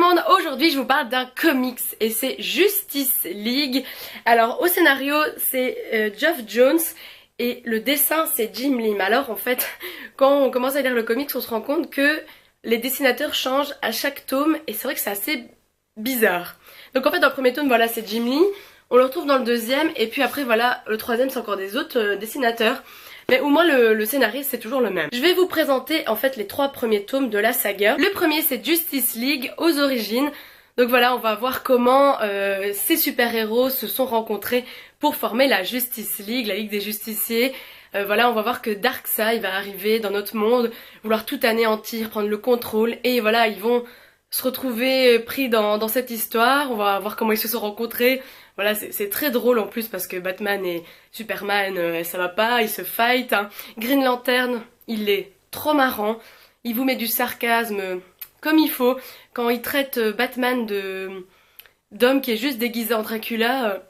monde, aujourd'hui je vous parle d'un comics et c'est Justice League. Alors au scénario c'est Geoff Johns et le dessin c'est Jim Lee. Alors en fait quand on commence à lire le comics on se rend compte que les dessinateurs changent à chaque tome et c'est vrai que c'est assez bizarre. Donc en fait dans le premier tome voilà c'est Jim Lee, on le retrouve dans le deuxième et puis après voilà le troisième c'est encore des autres dessinateurs. Mais au moins le scénariste c'est toujours le même. Je vais vous présenter en fait les 3 premiers tomes de la saga. Le premier c'est Justice League aux origines. Donc voilà, on va voir comment ces super-héros se sont rencontrés pour former la Justice League, la Ligue des Justiciers. Voilà, on va voir que Darkseid va arriver dans notre monde, vouloir tout anéantir, prendre le contrôle. Et voilà, ils vont se retrouver pris dans cette histoire. On va voir comment ils se sont rencontrés. Voilà, c'est très drôle en plus parce que Batman et Superman, ça va pas, ils se fight. Hein. Green Lantern, il est trop marrant. Il vous met du sarcasme comme il faut. Quand il traite Batman d'homme qui est juste déguisé en Dracula,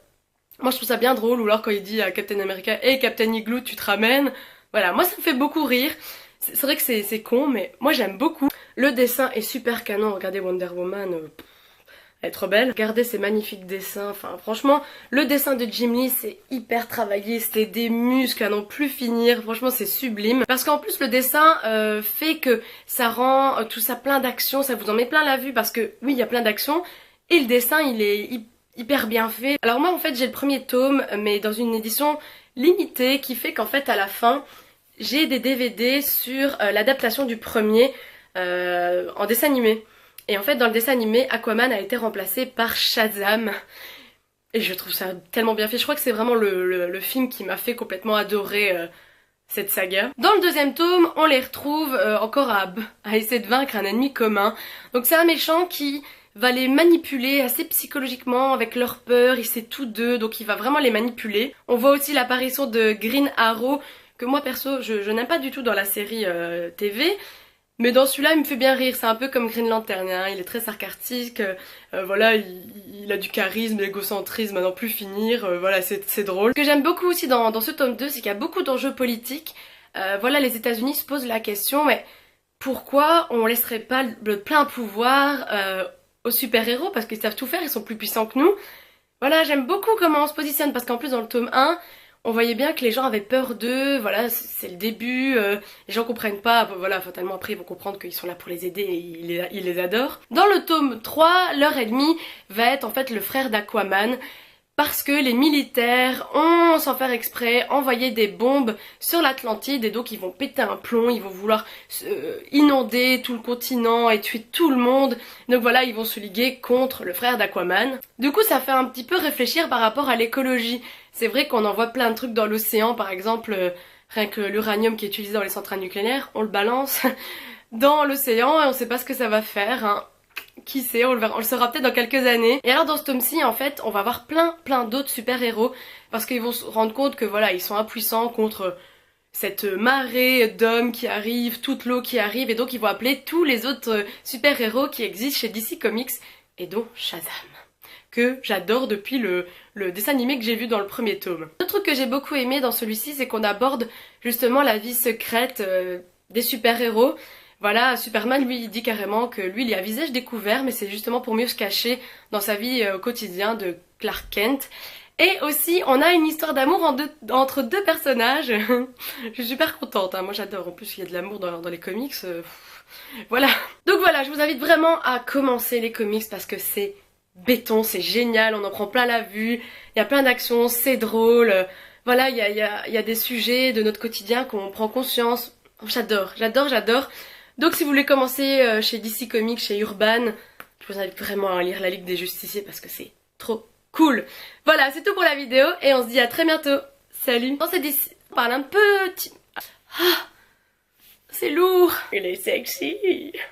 moi je trouve ça bien drôle. Ou alors quand il dit à Captain America « Hey Captain Igloo, tu te ramènes ?» Voilà, moi ça me fait beaucoup rire. C'est vrai que c'est con, mais moi j'aime beaucoup. Le dessin est super canon. Regardez Wonder Woman... elle est trop belle. Regardez ces magnifiques dessins, enfin franchement le dessin de Jim Lee c'est hyper travaillé, c'est des muscles à n'en plus finir, franchement c'est sublime. Parce qu'en plus le dessin fait que ça rend tout ça plein d'action, ça vous en met plein la vue parce que oui il y a plein d'actions et le dessin il est hyper bien fait. Alors moi en fait j'ai le premier tome mais dans une édition limitée qui fait qu'en fait à la fin j'ai des DVD sur l'adaptation du premier en dessin animé. Et en fait dans le dessin animé, Aquaman a été remplacé par Shazam. Et je trouve ça tellement bien fait. Je crois que c'est vraiment le film qui m'a fait complètement adorer cette saga. Dans le deuxième tome, on les retrouve encore à essayer de vaincre un ennemi commun. Donc c'est un méchant qui va les manipuler assez psychologiquement avec leur peur, il sait tout d'eux, donc il va vraiment les manipuler. On voit aussi l'apparition de Green Arrow, que moi perso je n'aime pas du tout dans la série TV. Mais dans celui-là, il me fait bien rire, c'est un peu comme Green Lantern, hein. Il est très sarcastique, voilà, il a du charisme, l'égocentrisme à n'en plus finir, voilà, c'est drôle. Ce que j'aime beaucoup aussi dans ce tome 2, c'est qu'il y a beaucoup d'enjeux politiques. Voilà, les États-Unis se posent la question, mais pourquoi on laisserait pas le plein pouvoir aux super-héros, parce qu'ils savent tout faire, ils sont plus puissants que nous. Voilà, j'aime beaucoup comment on se positionne, parce qu'en plus dans le tome 1, on voyait bien que les gens avaient peur d'eux, voilà, c'est le début, les gens comprennent pas, voilà, fatalement après ils vont comprendre qu'ils sont là pour les aider et ils les adorent. Dans le tome 3, leur ennemi va être en fait le frère d'Aquaman, parce que les militaires ont, sans faire exprès, envoyé des bombes sur l'Atlantide et donc ils vont péter un plomb, ils vont vouloir inonder tout le continent et tuer tout le monde. Donc voilà, ils vont se liguer contre le frère d'Aquaman. Du coup ça fait un petit peu réfléchir par rapport à l'écologie. C'est vrai qu'on envoie plein de trucs dans l'océan, par exemple rien que l'uranium qui est utilisé dans les centrales nucléaires, on le balance dans l'océan et on sait pas ce que ça va faire, hein. Qui sait, on le saura peut-être dans quelques années. Et alors dans ce tome-ci en fait on va voir plein d'autres super-héros parce qu'ils vont se rendre compte que voilà ils sont impuissants contre cette marée d'hommes qui arrivent, toute l'eau qui arrive et donc ils vont appeler tous les autres super-héros qui existent chez DC Comics et dont Shazam que j'adore depuis le dessin animé que j'ai vu dans le premier tome. Le truc que j'ai beaucoup aimé dans celui-ci c'est qu'on aborde justement la vie secrète des super-héros. Voilà, Superman lui il dit carrément que lui il est à visage découvert mais c'est justement pour mieux se cacher dans sa vie au quotidien de Clark Kent. Et aussi on a une histoire d'amour entre deux personnages. Je suis super contente, hein. Moi j'adore, en plus il y a de l'amour dans les comics. Voilà. Donc voilà, je vous invite vraiment à commencer les comics parce que c'est béton, c'est génial, on en prend plein la vue, il y a plein d'actions, c'est drôle. Voilà, il y a des sujets de notre quotidien qu'on prend conscience. J'adore. Donc si vous voulez commencer chez DC Comics, chez Urban, je vous invite vraiment à lire la Ligue des Justiciers parce que c'est trop cool. Voilà, c'est tout pour la vidéo et on se dit à très bientôt. Salut. Dans cette DC, on parle un petit... Ah, c'est lourd. Il est sexy.